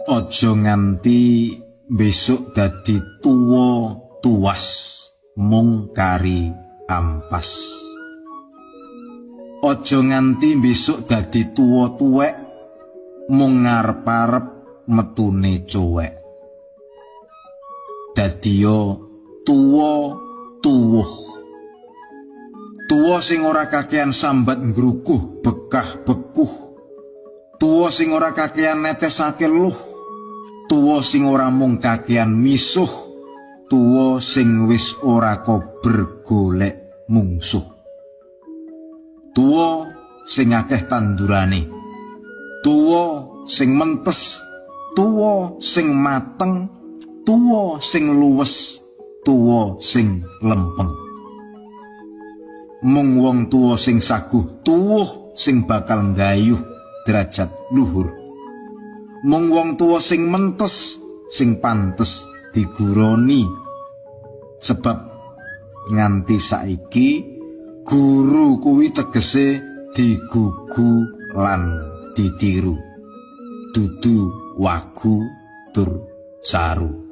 Aja nganti besok dadi tuwa tuwas mung kari ampas. Aja nganti besok dadi tuwa tuwek mung ngarep-arep metune cowek. Dadiya tuwa tuwuh. Tuwa sing ora kakehan sambat ngrukuh bekah bekuh. Tuwa sing ora kakehan netesake luh. Tuwa sing ora mung kakehan misuh. Tuwa sing wis ora kober golek mungsuh. Tuwa sing akeh tandurane. Tuwa sing mentes. Tuwa sing mateng. Tuwa sing luwes. Tuwa sing lempeng. Mung wong tuwa sing saguh tuwuh sing bakal nggayuh derajat luhur. Mung wong tuwa sing mentes sing pantes diguroni. Sebab nganti saiki guru kuwi tegese digugu lan ditiru. Dudu wagu tur saru.